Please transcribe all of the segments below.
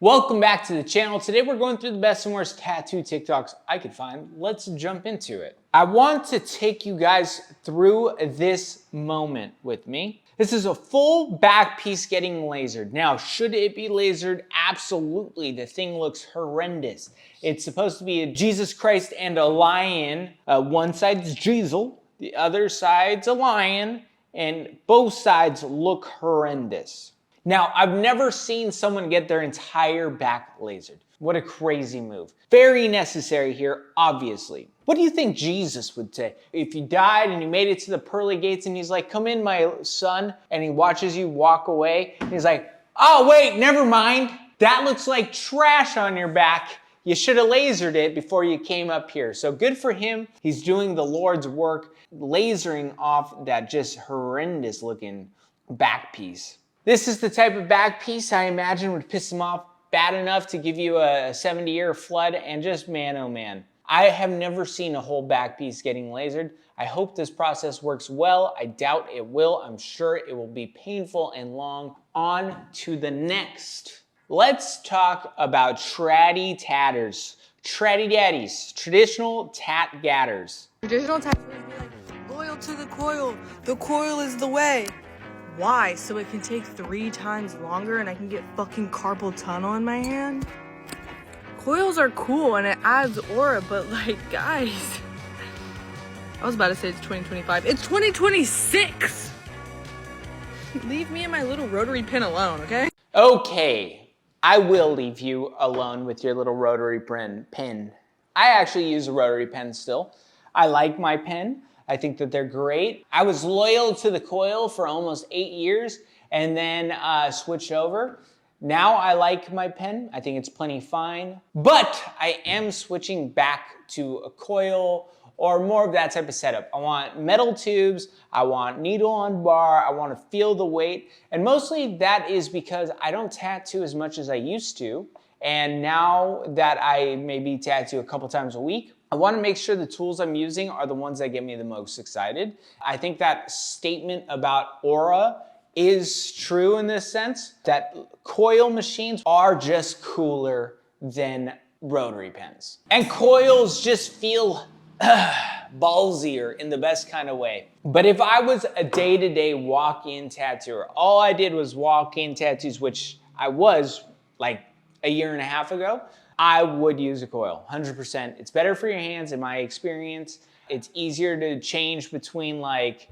Welcome back to the channel. Today we're going through the best and worst tattoo TikToks I could find. Let's jump into it. I want to take you guys through this moment with me. This is a full back piece getting lasered. Now, should it be lasered? Absolutely. The thing looks horrendous. It's supposed to be a Jesus Christ and a lion. One side's Jesus, the other side's a lion, and both sides look horrendous. Now, I've never seen someone get their entire back lasered. What a crazy move. Very necessary here, obviously. What do you think Jesus would say? If you died and you made it to the pearly gates and he's like, come in, my son, and he watches you walk away, and he's like, oh, wait, never mind. That looks like trash on your back. You should have lasered it before you came up here. So good for him. He's doing the Lord's work, lasering off that just horrendous looking back piece. This is the type of back piece I imagine would piss him off bad enough to give you a 70-year flood, and just man, oh man. I have never seen a whole back piece getting lasered. I hope this process works well. I doubt it will. I'm sure it will be painful and long. On to the next. Let's talk about traddy tatters. Traddy daddies, traditional tat gatters. Traditional tattooers be like, loyal to the coil. The coil is the way. Why? So it can take 3 times longer and I can get fucking carpal tunnel in my hand? Coils are cool and it adds aura, but like, guys, I was about to say it's 2025. It's 2026! Leave me and my little rotary pen alone, okay? Okay, I will leave you alone with your little rotary pen. I actually use a rotary pen still. I like my pen. I think that they're great. I was loyal to the Coil for almost 8 years and then switched over. Now I like my pen. I think it's plenty fine, but I am switching back to a Coil or more of that type of setup. I want metal tubes, I want needle on bar, I want to feel the weight, and mostly that is because I don't tattoo as much as I used to, and now that I maybe tattoo a couple times a week, I want to make sure the tools I'm using are the ones that get me the most excited. I think that statement about aura is true in this sense, that coil machines are just cooler than rotary pens. And coils just feel ballsier in the best kind of way. But if I was a day-to-day walk-in tattooer, all I did was walk-in tattoos, which I was like a year and a half ago, I would use a coil, 100%. It's better for your hands in my experience. It's easier to change between like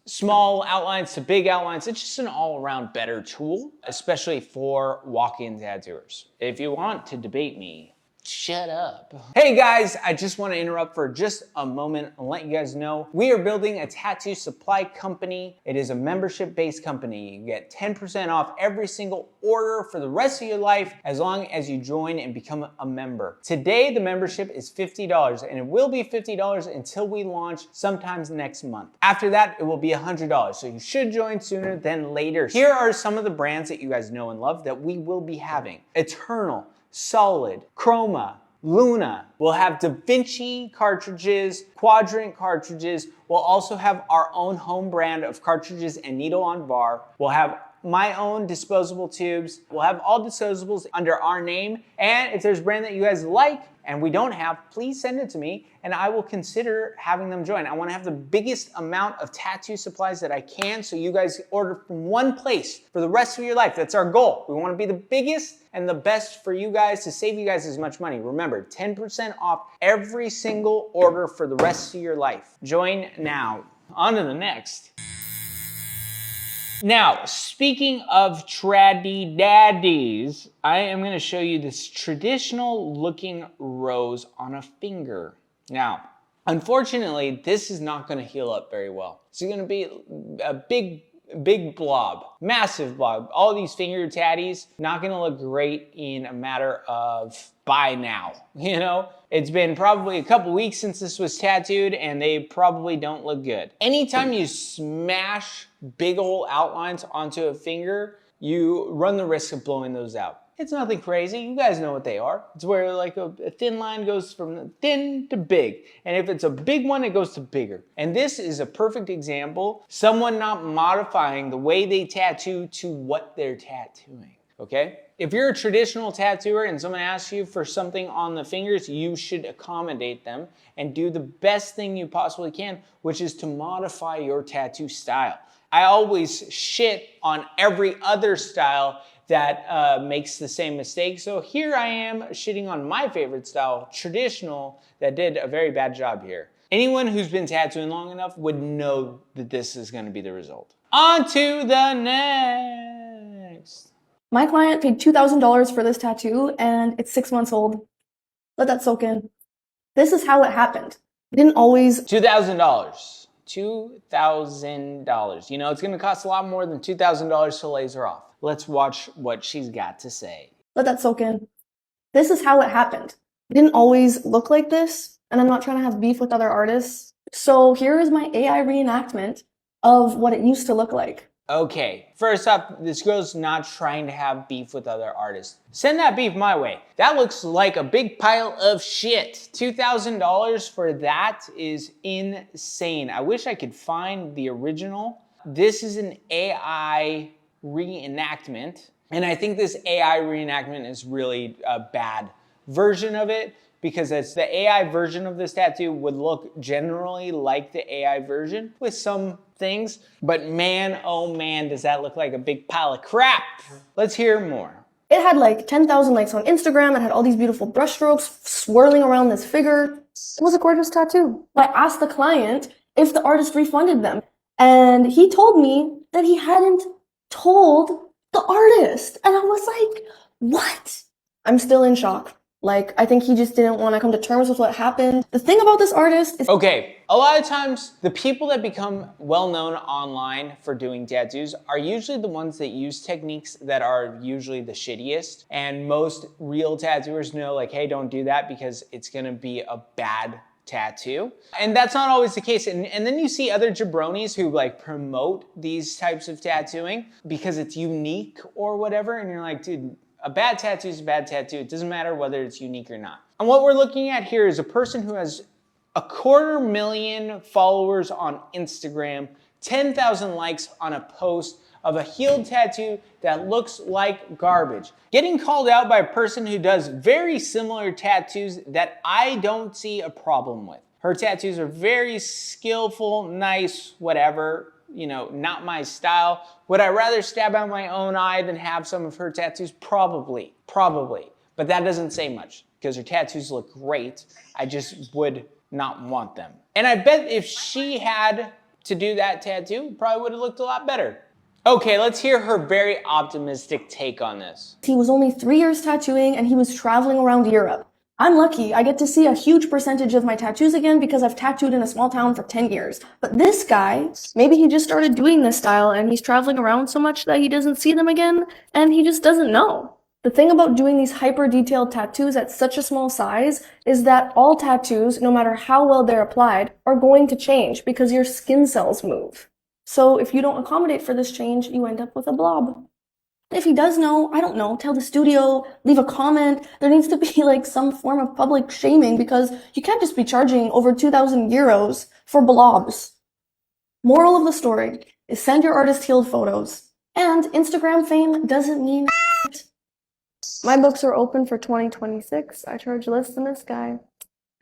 small outlines to big outlines. It's just an all-around better tool, especially for walk-in tattooers. If you want to debate me, shut up. Hey guys, I just want to interrupt for just a moment and let you guys know we are building a tattoo supply company. It is a membership-based company. You get 10% off every single order for the rest of your life as long as you join and become a member. Today, the membership is $50 and it will be $50 until we launch sometimes next month. After that, it will be $100. So you should join sooner than later. Here are some of the brands that you guys know and love that we will be having. Eternal, Solid, Chroma, Luna. We'll have Da Vinci cartridges, Quadrant cartridges. We'll also have our own home brand of cartridges and needle on bar. We'll have my own disposable tubes. We'll have all disposables under our name. And if there's a brand that you guys like and we don't have, please send it to me and I will consider having them join. I want to have the biggest amount of tattoo supplies that I can so you guys order from one place for the rest of your life. That's our goal. We want to be the biggest and the best for you guys to save you guys as much money. Remember, 10% off every single order for the rest of your life. Join now. On to the next. Now, speaking of traddy daddies, I am going to show you this traditional looking rose on a finger. Now, unfortunately, this is not going to heal up very well. It's going to be a big blob, massive blob. All these finger tatties, not going to look great in a matter of by now, you know? It's been probably a couple weeks since this was tattooed and they probably don't look good. Anytime you smash big old outlines onto a finger, you run the risk of blowing those out. It's nothing crazy. You guys know what they are. It's where like a thin line goes from thin to big. And if it's a big one, it goes to bigger. And this is a perfect example. Someone not modifying the way they tattoo to what they're tattooing, okay? If you're a traditional tattooer and someone asks you for something on the fingers, you should accommodate them and do the best thing you possibly can, which is to modify your tattoo style. I always shit on every other style that makes the same mistake. So here I am shitting on my favorite style, traditional, that did a very bad job here. Anyone who's been tattooing long enough would know that this is gonna be the result. On to the next. My client paid $2,000 for this tattoo and it's 6 months old. Let that soak in. This is how it happened. I didn't always... $2,000. $2,000. You know, it's gonna cost a lot more than $2,000 to laser off. Let's watch what she's got to say. Let that soak in. This is how it happened. It didn't always look like this, and I'm not trying to have beef with other artists. So here is my AI reenactment of what it used to look like. Okay, first up, this girl's not trying to have beef with other artists. Send that beef my way. That looks like a big pile of shit. $2,000 for that is insane. I wish I could find the original. This is an AI reenactment, and I think this AI reenactment is really a bad version of it, because it's the AI version of this tattoo would look generally like the AI version with some things, but man, oh man, does that look like a big pile of crap. Let's hear more. It had like 10,000 likes on Instagram. It had all these beautiful brushstrokes swirling around this figure. It was a gorgeous tattoo. I asked the client if the artist refunded them, and he told me that he hadn't told the artist. And I was like, what? I'm still in shock. Like, I think he just didn't want to come to terms with what happened. The thing about this artist is... Okay, a lot of times, the people that become well-known online for doing tattoos are usually the ones that use techniques that are usually the shittiest. And most real tattooers know, like, hey, don't do that because it's gonna be a bad tattoo. And that's not always the case. And then you see other jabronis who like promote these types of tattooing because it's unique or whatever. And you're like, dude, a bad tattoo is a bad tattoo. It doesn't matter whether it's unique or not. And what we're looking at here is a person who has 250,000 followers on Instagram, 10,000 likes on a post of a healed tattoo that looks like garbage. Getting called out by a person who does very similar tattoos that I don't see a problem with. Her tattoos are very skillful, nice, whatever, you know, not my style. Would I rather stab out my own eye than have some of her tattoos? Probably. But that doesn't say much because her tattoos look great. I just would not want them. And I bet if she had to do that tattoo, it probably would have looked a lot better. Okay, let's hear her very optimistic take on this. He was only 3 years tattooing and he was traveling around Europe. I'm lucky. I get to see a huge percentage of my tattoos again because I've tattooed in a small town for 10 years. But this guy, maybe he just started doing this style and he's traveling around so much that he doesn't see them again and he just doesn't know. The thing about doing these hyper-detailed tattoos at such a small size is that all tattoos, no matter how well they're applied, are going to change because your skin cells move. So if you don't accommodate for this change, you end up with a blob. If he does know, I don't know, tell the studio, leave a comment. There needs to be like some form of public shaming because you can't just be charging over 2,000 euros for blobs. Moral of the story is send your artist healed photos. And Instagram fame doesn't mean shit. My books are open for 2026. I charge less than this guy.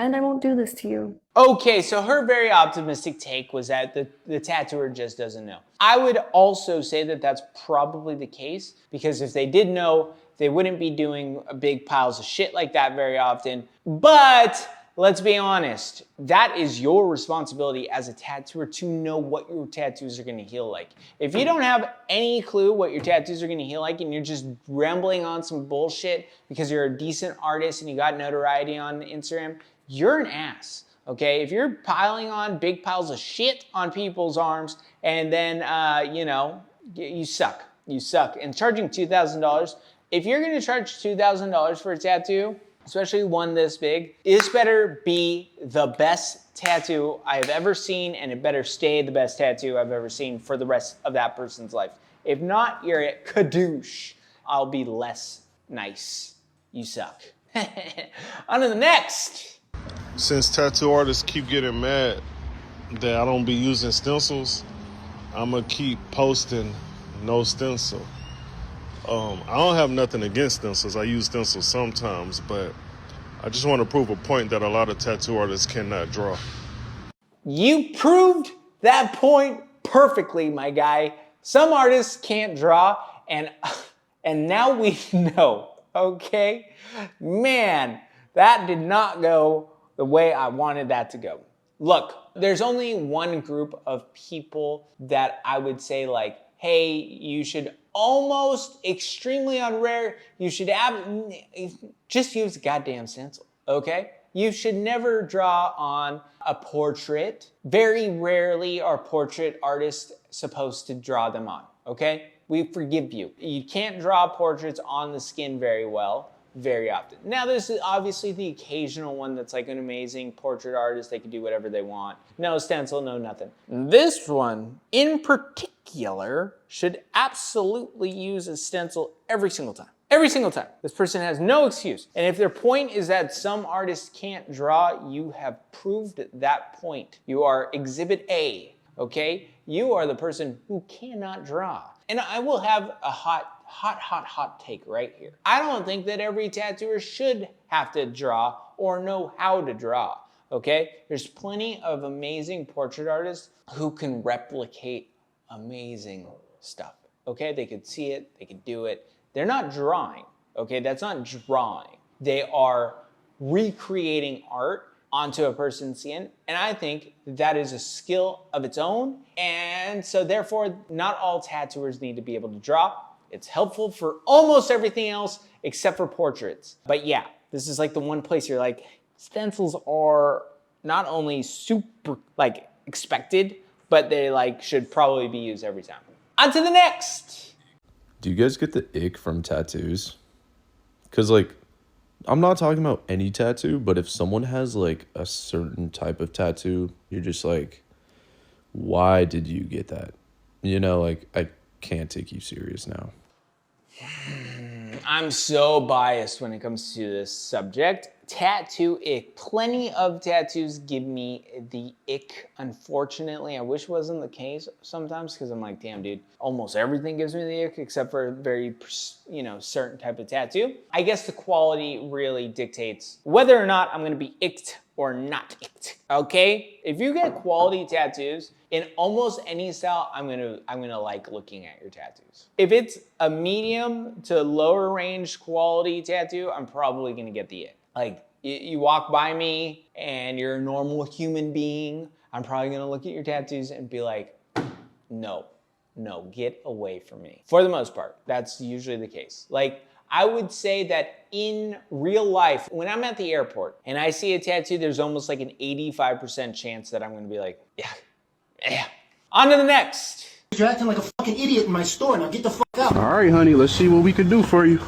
And I won't do this to you. Okay, so her very optimistic take was that the tattooer just doesn't know. I would also say that that's probably the case because if they did know, they wouldn't be doing big piles of shit like that very often. But let's be honest, that is your responsibility as a tattooer to know what your tattoos are gonna heal like. If you don't have any clue what your tattoos are gonna heal like and you're just rambling on some bullshit because you're a decent artist and you got notoriety on Instagram, you're an ass, okay? If you're piling on big piles of shit on people's arms and then, you know, you suck. You suck. And charging $2,000, if you're gonna charge $2,000 for a tattoo, especially one this big, this better be the best tattoo I've ever seen and it better stay the best tattoo I've ever seen for the rest of that person's life. If not, you're a kadoosh. I'll be less nice. You suck. On to the next. Since tattoo artists keep getting mad that I don't be using stencils, I'm gonna keep posting no stencil. I don't have nothing against stencils. I use stencils sometimes, but I just want to prove a point that a lot of tattoo artists cannot draw. You proved that point perfectly, my guy. Some artists can't draw, and now we know, okay? Man, that did not go the way I wanted that to go. Look, there's only one group of people that I would say like, hey, you should almost extremely on rare, you should just use a goddamn stencil, okay? You should never draw on a portrait. Very rarely are portrait artists supposed to draw them on, okay? We forgive you. You can't draw portraits on the skin very well, very often. Now there's obviously the occasional one that's like an amazing portrait artist. They can do whatever they want. No stencil, no nothing. This one in particular should absolutely use a stencil every single time. Every single time. This person has no excuse. And if their point is that some artists can't draw, you have proved that point. You are exhibit A, okay? You are the person who cannot draw. And I will have a hot take right here. I don't think that every tattooer should have to draw or know how to draw, okay? There's plenty of amazing portrait artists who can replicate amazing stuff, okay? They could see it, they could do it. They're not drawing, okay? That's not drawing. They are recreating art onto a person's skin, and I think that is a skill of its own, and so therefore, not all tattooers need to be able to draw. It's helpful for almost everything else except for portraits. But yeah, this is like the one place you're like, stencils are not only super like expected, but they like should probably be used every time. On to the next. Do you guys get the ick from tattoos? Because like, I'm not talking about any tattoo, but if someone has like a certain type of tattoo, you're just like, why did you get that? You know, like I can't take you serious now. I'm so biased when it comes to this subject. Tattoo ick. Plenty of tattoos give me the ick, unfortunately. I wish it wasn't the case sometimes because I'm like, damn, dude, almost everything gives me the ick except for a very, certain type of tattoo. I guess the quality really dictates whether or not I'm gonna be icked or not icked, okay? If you get quality tattoos in almost any style, I'm gonna like looking at your tattoos. If it's a medium to lower range quality tattoo, I'm probably gonna get the ick. Like, you walk by me and you're a normal human being, I'm probably gonna look at your tattoos and be like, no, get away from me. For the most part, that's usually the case. Like, I would say that in real life, when I'm at the airport and I see a tattoo, there's almost like an 85% chance that I'm gonna be like, yeah. On to the next. You're acting like a fucking idiot in my store. Now get the fuck out. All right, honey, let's see what we can do for you.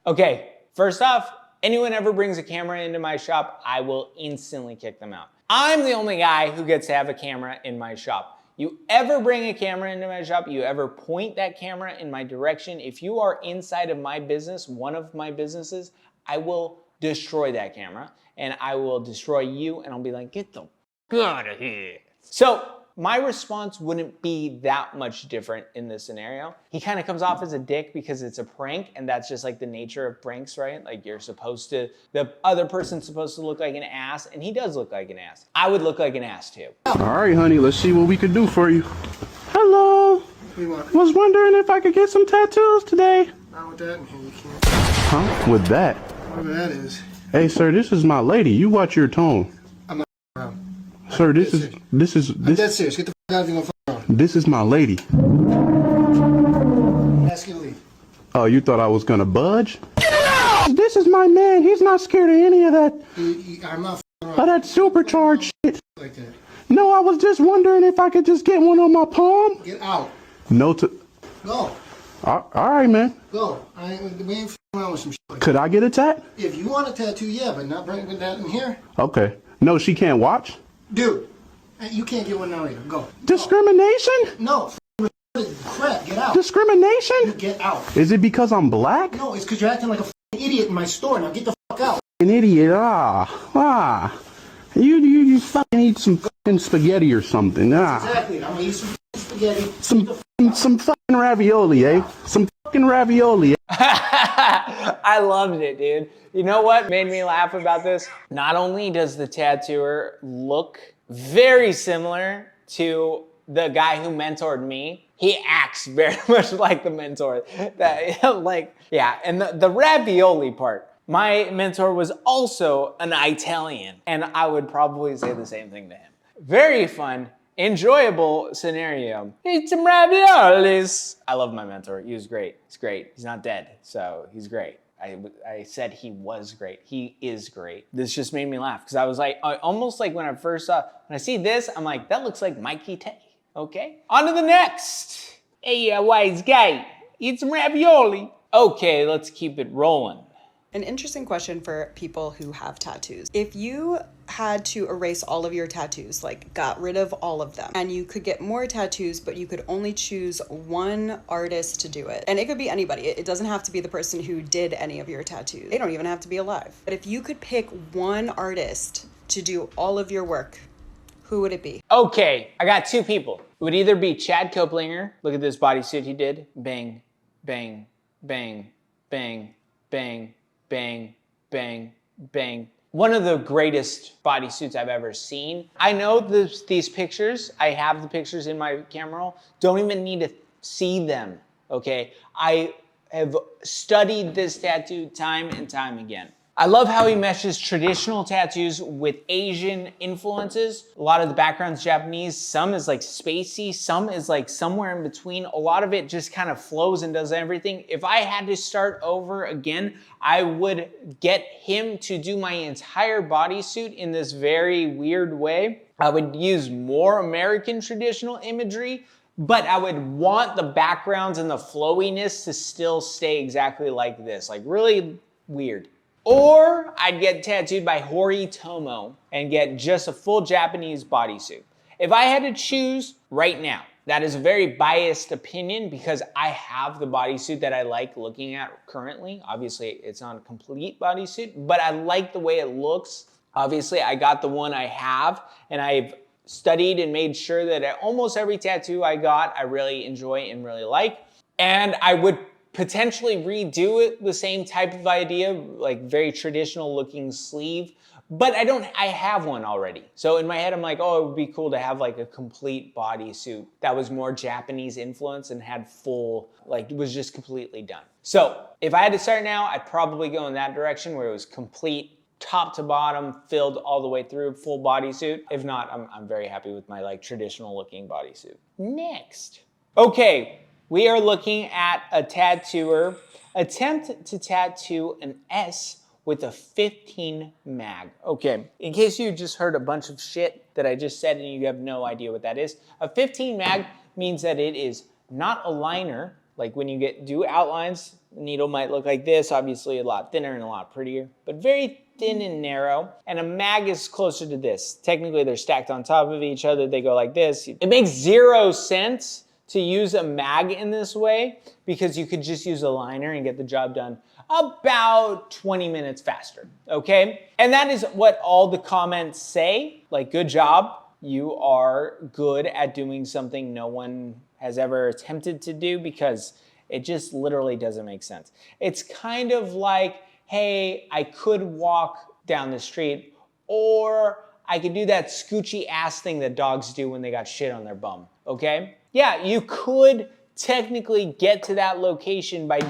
Okay, first off, anyone ever brings a camera into my shop, I will instantly kick them out. I'm the only guy who gets to have a camera in my shop. You ever bring a camera into my shop, you ever point that camera in my direction, if you are inside of my business, one of my businesses, I will destroy that camera and I will destroy you and I'll be like, get the fuck out of here. So my response wouldn't be that much different in this scenario. He kind of comes off as a dick because it's a prank and that's just like the nature of pranks, right? Like the other person's supposed to look like an ass and he does look like an ass. I would look like an ass too. All right, honey, let's see what we can do for you. Hello. Was wondering if I could get some tattoos today. Not with that in here, you can't. Huh? With that? Whatever that is. Hey, sir, this is my lady. You watch your tone. I'm not around. Sir, this is I'm dead serious. Get the fuck out of here and go around. this is my lady. Ask you to leave. Oh, you thought I was gonna budge? Get out! This is my man. He's not scared of any of that. I'm not around. Of that supercharged shit. Like that. No, I was just wondering if I could just get one on my palm. Get out. No to. Go. All right, man. Go. We ain't around with some shit like that. Could I get a tat? If you want a tattoo, yeah, but not bringing that in here. Okay. No, she can't watch. Dude, you can't get one now either. Go. Discrimination? No. Crap, get out. Discrimination? Get out. Is it because I'm black? No, it's because you're acting like a fucking idiot in my store. Now get the fuck out. An idiot. You fucking eat some fucking spaghetti or something. Exactly. I'm gonna eat some spaghetti. Some fucking ravioli, eh? Some fucking ravioli. I loved it, dude. You know what made me laugh about this? Not only does the tattooer look very similar to the guy who mentored me, he acts very much like the mentor. Yeah, and the ravioli part. My mentor was also an Italian, and I would probably say the same thing to him. Very fun, enjoyable scenario. Eat some raviolis. I love my mentor. He was great. He's great. He's not dead, so he's great. I said he was great. He is great. This just made me laugh because I was like, almost like when I see this, I'm like, that looks like Mikey Tay. Okay, on to the next. Hey, wise guy, eat some ravioli. Okay, let's keep it rolling. An interesting question for people who have tattoos. If you had to erase all of your tattoos, like got rid of all of them, and you could get more tattoos, but you could only choose one artist to do it, and it could be anybody. It doesn't have to be the person who did any of your tattoos. They don't even have to be alive. But if you could pick one artist to do all of your work, who would it be? Okay, I got two people. It would either be Chad Coplinger. Look at this bodysuit he did. Bang, bang, bang, bang, bang, bang, bang, bang. One of the greatest bodysuits I've ever seen. I know these pictures, I have the pictures in my camera roll, don't even need to see them, okay? I have studied this tattoo time and time again. I love how he meshes traditional tattoos with Asian influences. A lot of the background's Japanese, some is like spacey, some is like somewhere in between. A lot of it just kind of flows and does everything. If I had to start over again, I would get him to do my entire bodysuit in this very weird way. I would use more American traditional imagery, but I would want the backgrounds and the flowiness to still stay exactly like this, like really weird. Or I'd get tattooed by Hori Tomo and get just a full Japanese bodysuit. If I had to choose right now, that is a very biased opinion because I have the bodysuit that I like looking at currently. Obviously, it's not a complete bodysuit, but I like the way it looks. Obviously, I got the one I have, and I've studied and made sure that almost every tattoo I got, I really enjoy and really like. And I would potentially redo it, the same type of idea, like very traditional looking sleeve, but I have one already. So in my head, I'm like, oh, it would be cool to have like a complete bodysuit that was more Japanese influence and had full, like was just completely done. So if I had to start now, I'd probably go in that direction where it was complete top to bottom, filled all the way through, full bodysuit. If not, I'm very happy with my like traditional looking bodysuit. Next. Okay. We are looking at a tattooer attempt to tattoo an S with a 15 mag. Okay, in case you just heard a bunch of shit that I just said and you have no idea what that is, a 15 mag means that it is not a liner. Like when you do outlines, the needle might look like this, obviously a lot thinner and a lot prettier, but very thin and narrow. And a mag is closer to this. Technically, they're stacked on top of each other. They go like this. It makes zero sense to use a mag in this way because you could just use a liner and get the job done about 20 minutes faster, okay? And that is what all the comments say, like good job, you are good at doing something no one has ever attempted to do because it just literally doesn't make sense. It's kind of like, hey, I could walk down the street or I could do that scoochy ass thing that dogs do when they got shit on their bum, okay? Yeah, you could technically get to that location by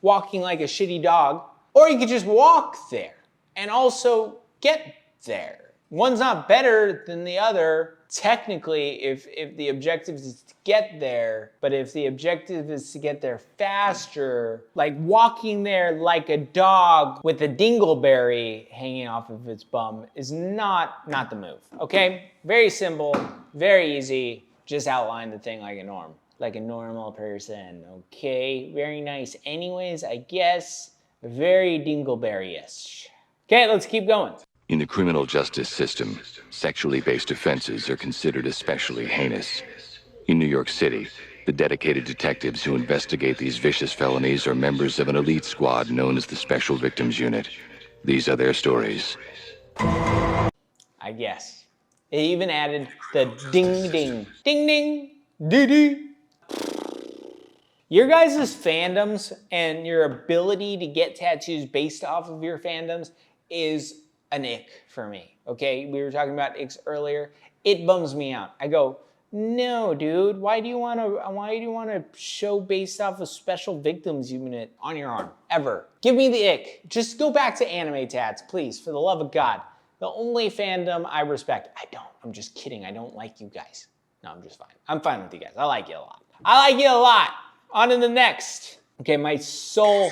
walking like a shitty dog, or you could just walk there and also get there. One's not better than the other, technically, if the objective is to get there, but if the objective is to get there faster, like walking there like a dog with a dingleberry hanging off of its bum is not the move, okay? Very simple, very easy. Just outline the thing like a normal person, okay? Very nice. Anyways, I guess very dingleberry-ish. Okay, let's keep going. In the criminal justice system, sexually based offenses are considered especially heinous. In New York City, the dedicated detectives who investigate these vicious felonies are members of an elite squad known as the Special Victims Unit. These are their stories. I guess. It even added the ding ding, ding ding, dee dee. Your guys' fandoms and your ability to get tattoos based off of your fandoms is an ick for me, okay? We were talking about icks earlier. It bums me out. I go, no, dude, why do you want to show based off of special victims unit on your arm, ever? Give me the ick. Just go back to anime tats, please, for the love of God. The only fandom I respect. I don't, I'm just kidding. I don't like you guys. No, I'm just fine. I'm fine with you guys. I like you a lot. I like you a lot. On to the next. Okay, my soul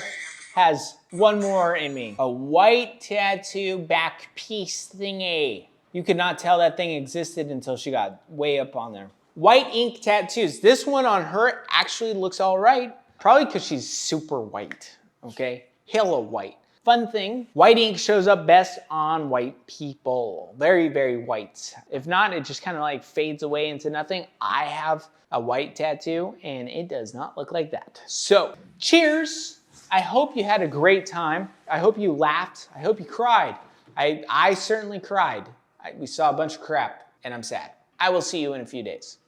has one more in me. A white tattoo back piece thingy. You could not tell that thing existed until she got way up on there. White ink tattoos. This one on her actually looks all right. Probably because she's super white, okay? Hella white. Fun thing, white ink shows up best on white people. Very, very white. If not, it just kind of like fades away into nothing. I have a white tattoo and it does not look like that. So, cheers. I hope you had a great time. I hope you laughed. I hope you cried. I certainly cried. We saw a bunch of crap and I'm sad. I will see you in a few days.